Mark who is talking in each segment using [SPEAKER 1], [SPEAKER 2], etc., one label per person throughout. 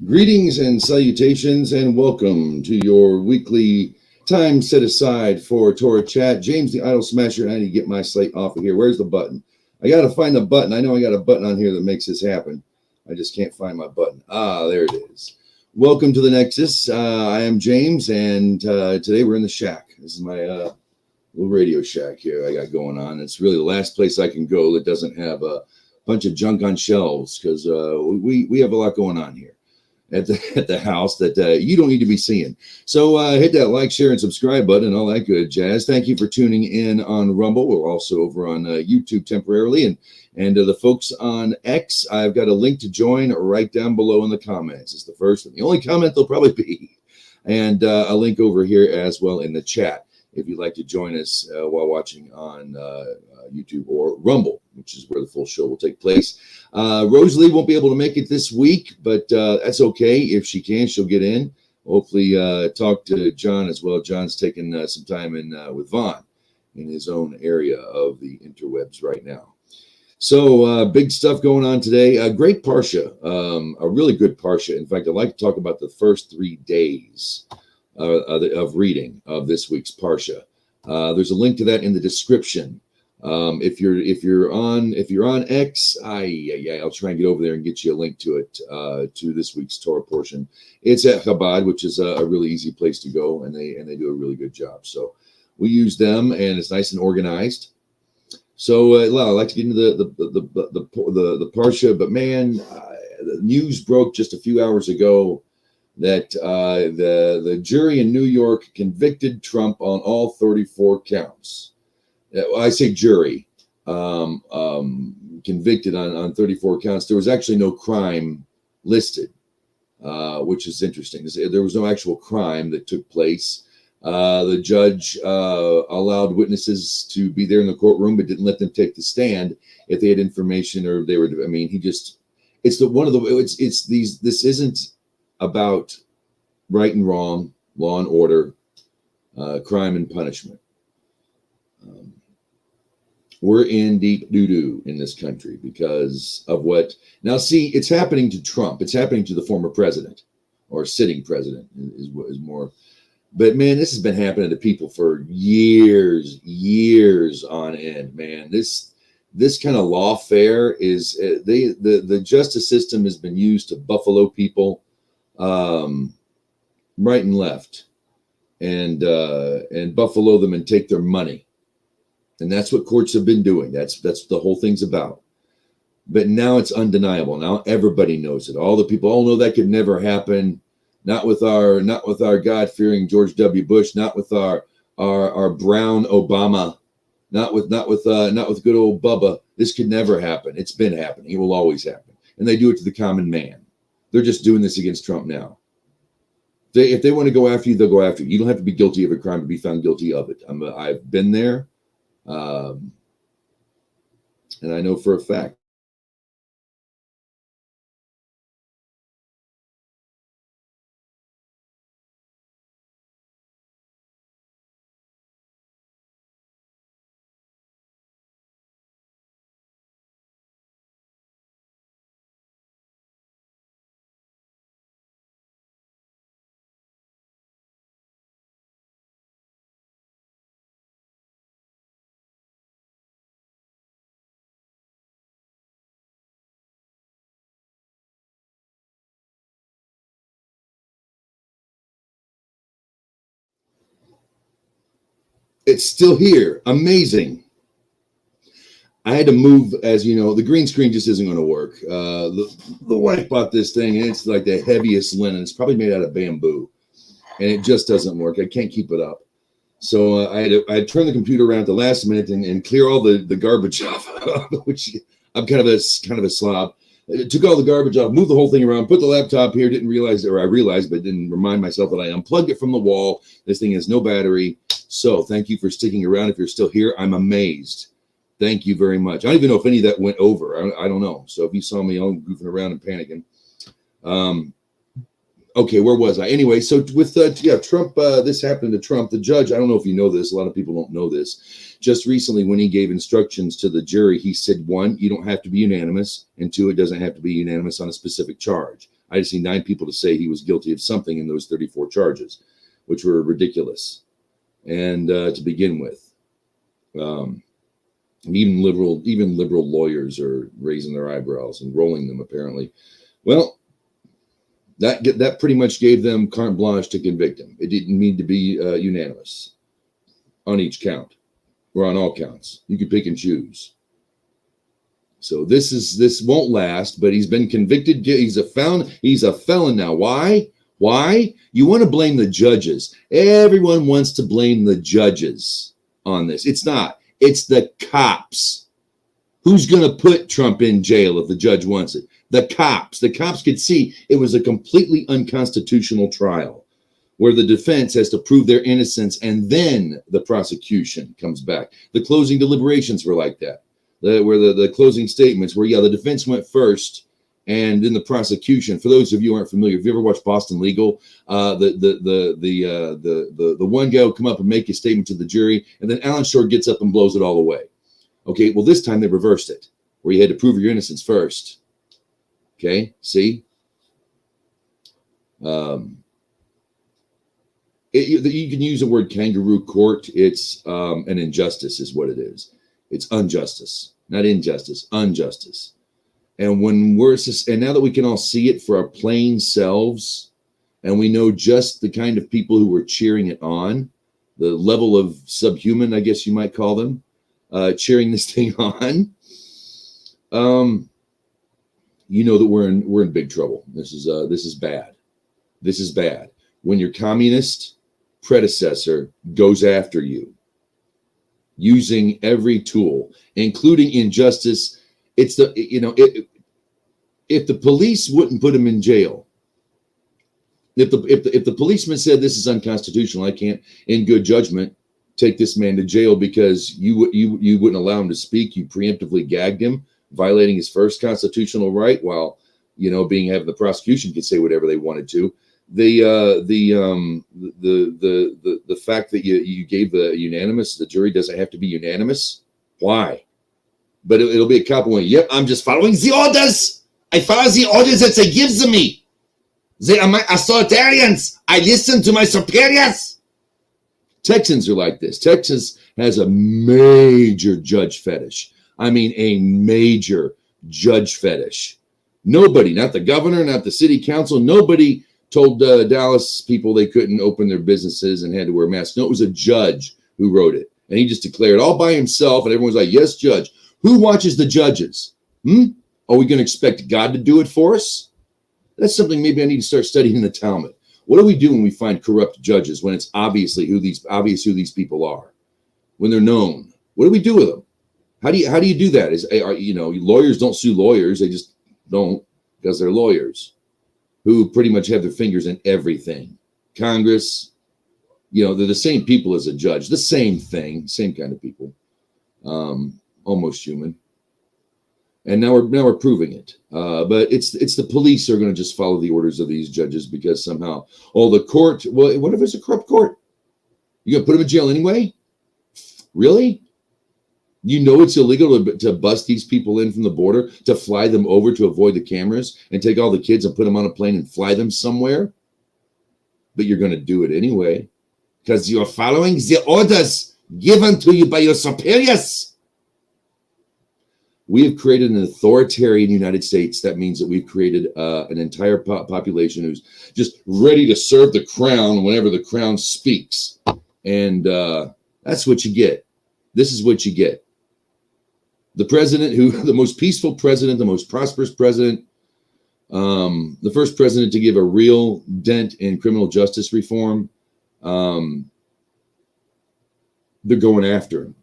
[SPEAKER 1] Greetings and salutations, and welcome to your weekly time set aside for Torah chat. James the Idol Smasher. I need to get my slate off of here. Where's the button? I got to find the button. I know I got a button on here that makes this happen. I just can't find my button. There it is. Welcome to the Nexus. I am James, and today we're in the shack. This is my little radio shack here I got going on. It's really the last place I can go that doesn't have a bunch of junk on shelves, because we have a lot going on here at the house that you don't need to be seeing. So hit that like, share, and subscribe button and all that good jazz. Thank you for tuning in on Rumble. We're also over on YouTube temporarily. And the folks on X, I've got a link to join right down below in the comments. It's the first and the only comment there'll probably be. And a link over here as well in the chat if you'd like to join us while watching on YouTube or Rumble, which is where the full show will take place. Rosalie won't be able to make it this week, but that's okay. If she can, she'll get in. Hopefully talk to John as well. John's taking some time in with Vaughn in his own area of the interwebs right now. So big stuff going on today. Great Parsha, a really good Parsha. In fact, I'd like to talk about the first 3 days of reading of this week's Parsha. There's a link to that in the description. If you're on X, I'll try and get over there and get you a link to it, to this week's Torah portion. It's at Chabad, which is a really easy place to go, and they do a really good job. So we use them, and it's nice and organized. So I'd like to get into the Parsha, but man, the news broke just a few hours ago that the jury in New York convicted Trump on all 34 counts. I say jury, convicted on 34 counts. There was actually no crime listed, which is interesting. There was no actual crime that took place. The judge allowed witnesses to be there in the courtroom, but didn't let them take the stand if they had information or they were. I mean, this isn't about right and wrong, law and order, crime and punishment. We're in deep doo-doo in this country because of what now. See, it's happening to Trump. It's happening to the former president or sitting president is more. But man, this has been happening to people for years on end. Man, this kind of lawfare is the justice system has been used to buffalo people right and left, and buffalo them and take their money. And that's what courts have been doing. That's the whole thing's about. But now it's undeniable. Now everybody knows it. All the people all know that could never happen. Not with our God-fearing George W. Bush. Not with our brown Obama. Not with good old Bubba. This could never happen. It's been happening. It will always happen. And they do it to the common man. They're just doing this against Trump now. If they want to go after you, they'll go after you. You don't have to be guilty of a crime to be found guilty of it. I've been there. And I know for a fact. It's still here. Amazing. I had to move, as you know, the green screen just isn't going to work. The wife bought this thing, and it's like the heaviest linen. It's probably made out of bamboo, and it just doesn't work. I can't keep it up. So I had turned the computer around at the last minute and clear all the garbage off, which I'm kind of a slob. I took all the garbage off, moved the whole thing around, put the laptop here, didn't realize, or I realized, but didn't remind myself that I unplugged it from the wall. This thing has no battery. So thank you for sticking around. If you're still here, I'm amazed. Thank you very much. I don't even know if any of that went over. I don't know. So if you saw me all goofing around and panicking. Okay, where was I? Anyway, so with Trump, this happened to Trump. The judge, I don't know if you know this. A lot of people don't know this. Just recently, when he gave instructions to the jury, he said, 1, you don't have to be unanimous, and 2, it doesn't have to be unanimous on a specific charge. I just need 9 people to say he was guilty of something in those 34 charges, which were ridiculous. And to begin with, even liberal lawyers are raising their eyebrows and rolling them, apparently. Well, that pretty much gave them carte blanche to convict him. It didn't need to be unanimous on each count or on all counts. You could pick and choose. So this won't last, but he's been convicted. He's a felon now. Why? You want to blame the judges. Everyone wants to blame the judges on this. It's not. It's the cops. Who's going to put Trump in jail if the judge wants it? The cops. The cops could see it was a completely unconstitutional trial where the defense has to prove their innocence and then the prosecution comes back. The closing deliberations were like that. Where the closing statements where, the defense went first and then the prosecution. For those of you who aren't familiar, if you ever watched Boston Legal, the one guy will come up and make a statement to the jury, and then Alan Shore gets up and blows it all away. Okay, well, this time they reversed it, where you had to prove your innocence first. Okay, see? You can use the word kangaroo court. It's an injustice is what it is. It's injustice, not injustice, injustice. And now that we can all see it for our plain selves, and we know just the kind of people who were cheering it on, the level of subhuman, I guess you might call them, cheering this thing on, you know that we're in big trouble. This is bad. This is bad. When your communist predecessor goes after you, using every tool, including injustice. If the police wouldn't put him in jail, if the policeman said this is unconstitutional, I can't, in good judgment, take this man to jail because you wouldn't allow him to speak. You preemptively gagged him, violating his first constitutional right, while having the prosecution could say whatever they wanted to. The fact that you gave the unanimous, the jury doesn't have to be unanimous. Why? But it'll be a cop going, yep, I'm just following the orders. I follow the orders that they give to me. They are my authoritarians. I listen to my superiors. Texans are like this. Texas has a major judge fetish. I mean, a major judge fetish. Nobody, not the governor, not the city council, nobody told Dallas people they couldn't open their businesses and had to wear masks. No, it was a judge who wrote it. And he just declared all by himself. And everyone's like, yes, judge. Who watches the judges? Are we going to expect God to do it for us? That's something maybe I need to start studying in the Talmud. What do we do when we find corrupt judges, when it's obvious who these people are, when they're known? What do we do with them? How do you do that? Lawyers don't sue lawyers. They just don't, because they're lawyers who pretty much have their fingers in everything. Congress, they're the same people as a judge, the same thing, same kind of people, almost human. And now we're proving it. But it's the police who are going to just follow the orders of these judges because somehow, the court, well, what if it's a corrupt court? You going to put them in jail anyway? Really? It's illegal to bust these people in from the border, to fly them over to avoid the cameras and take all the kids and put them on a plane and fly them somewhere. But you're going to do it anyway because you're following the orders given to you by your superiors. We have created an authoritarian United States. That means that we've created an entire population who's just ready to serve the crown whenever the crown speaks. And that's what you get. This is what you get. The president the most peaceful president, the most prosperous president, the first president to give a real dent in criminal justice reform, they're going after him.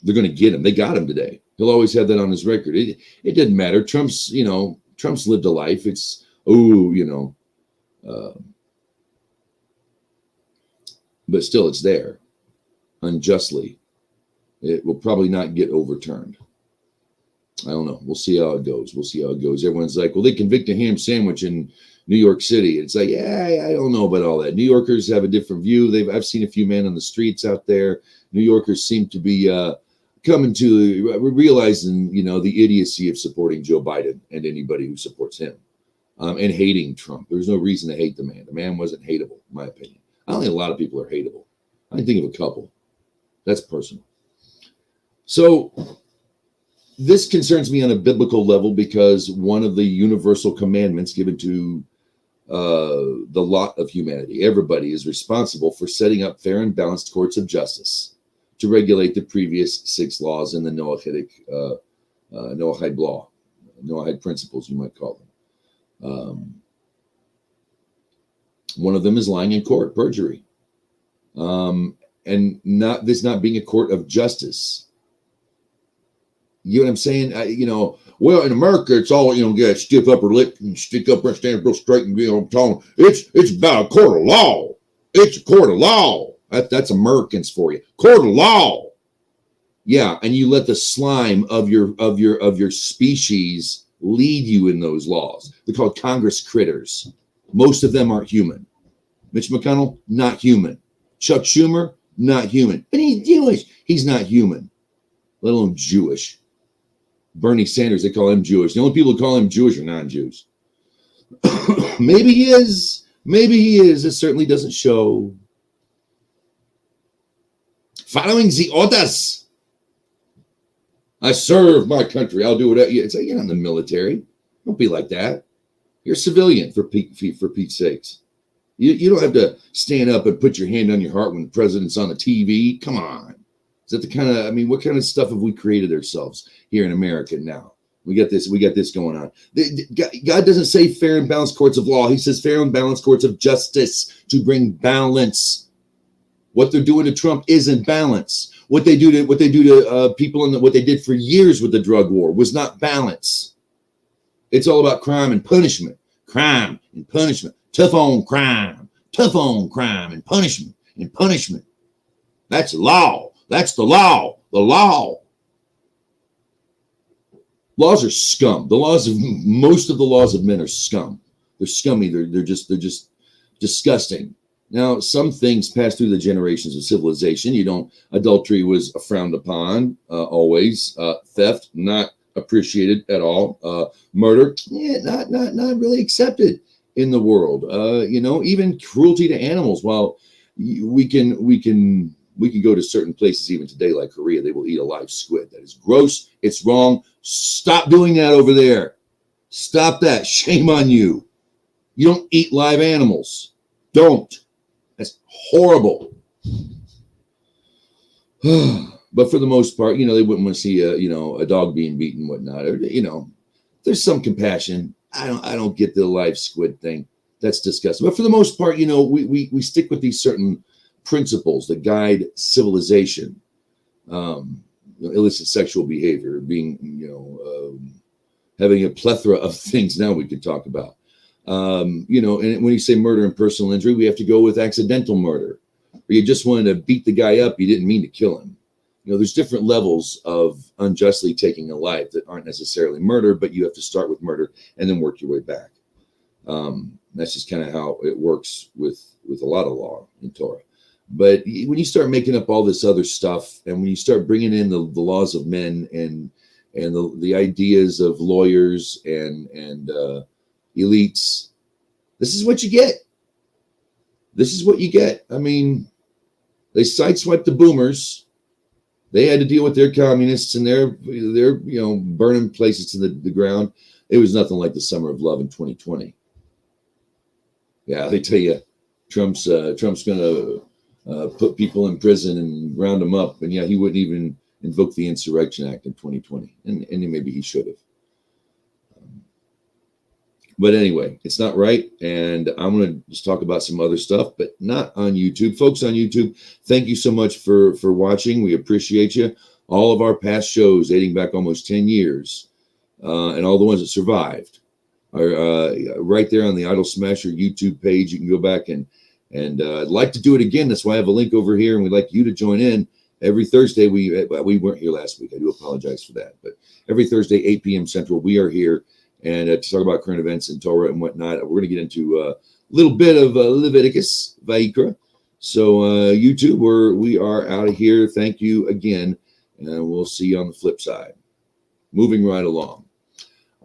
[SPEAKER 1] They're going to get him. They got him today. He'll always have that on his record. It doesn't matter. Trump's lived a life. It's, but still it's there unjustly. It will probably not get overturned. I don't know. We'll see how it goes. Everyone's like, well, they convicted a ham sandwich in New York City. It's like, yeah, I don't know about all that. New Yorkers have a different view. I've seen a few men on the streets out there. New Yorkers seem to be coming to realizing, the idiocy of supporting Joe Biden and anybody who supports him. and hating Trump. There's no reason to hate the man. The man wasn't hateable, in my opinion. I don't think a lot of people are hateable. I can think of a couple. That's personal. So this concerns me on a biblical level because one of the universal commandments given to the lot of humanity, everybody is responsible for setting up fair and balanced courts of justice to regulate the previous 6 laws in the Noahide law, Noahide principles, you might call them. One of them is lying in court, perjury, and not being a court of justice. You know what I'm saying? Well, in America, it's all, get stiff upper lip and stick up and stand real straight and tall. It's about a court of law. It's a court of law. That's Americans for you. Court of law. Yeah, and you let the slime of your species lead you in those laws. They're called Congress critters. Most of them aren't human. Mitch McConnell, not human. Chuck Schumer, not human. But he's Jewish. He's not human, let alone Jewish. Bernie Sanders, they call him Jewish. The only people who call him Jewish are non-Jews. Maybe he is. Maybe he is. It certainly doesn't show. Following the orders. I serve my country. I'll do whatever. It's like, you're not in the military. Don't be like that. You're a civilian, for Pete's sakes. You don't have to stand up and put your hand on your heart when the president's on the TV. Come on. Is that the kind of, what kind of stuff have we created ourselves here in America now? We got this going on. God doesn't say fair and balanced courts of law. He says fair and balanced courts of justice to bring balance. What they're doing to Trump isn't balance. What they do to people and what they did for years with the drug war was not balance. It's all about crime and punishment. Crime and punishment. Tough on crime. Tough on crime and punishment. And punishment. That's law. That's the law. The law. Laws are scum. Most of the laws of men are scum. They're scummy. They're just disgusting. Now, some things pass through the generations of civilization. Adultery was frowned upon always. Theft, not appreciated at all. Murder, not really accepted in the world. Even cruelty to animals. While we can go to certain places even today, like Korea, they will eat a live squid. That is gross. It's wrong. Stop doing that over there. Stop that. Shame on you. You don't eat live animals. Don't. That's horrible. But for the most part, they wouldn't want to see a dog being beaten and whatnot. Or, there's some compassion. I don't get the live squid thing. That's disgusting. But for the most part, we stick with these certain principles that guide civilization. Illicit sexual behavior, being, having a plethora of things now we could talk about. And when you say murder and personal injury, we have to go with accidental murder. Or you just wanted to beat the guy up, you didn't mean to kill him. There's different levels of unjustly taking a life that aren't necessarily murder, but you have to start with murder and then work your way back. That's just kind of how it works with a lot of law in Torah. But when you start making up all this other stuff, and when you start bringing in the laws of men and the ideas of lawyers and elites, this is what you get. This is what you get. They sideswiped the boomers. They had to deal with their communists and their burning places to the ground. It was nothing like the summer of love in 2020. Yeah, they tell you, Trump's going to put people in prison and round them up. And yeah, he wouldn't even invoke the Insurrection Act in 2020. And maybe he should have. But anyway, it's not right. And I'm going to just talk about some other stuff, but not on YouTube. Folks on YouTube, thank you so much for watching. We appreciate you. All of our past shows dating back almost 10 years and all the ones that survived are right there on the Idol Smasher YouTube page. You can go back and I'd like to do it again. That's why I have a link over here, and we'd like you to join in. Every Thursday, we weren't here last week. I do apologize for that. But every Thursday, 8 p.m. Central, we are here and to talk about current events and Torah and whatnot. We're going to get into a little bit of Leviticus, Vayikra. So YouTube, we are out of here. Thank you again, and we'll see you on the flip side. Moving right along.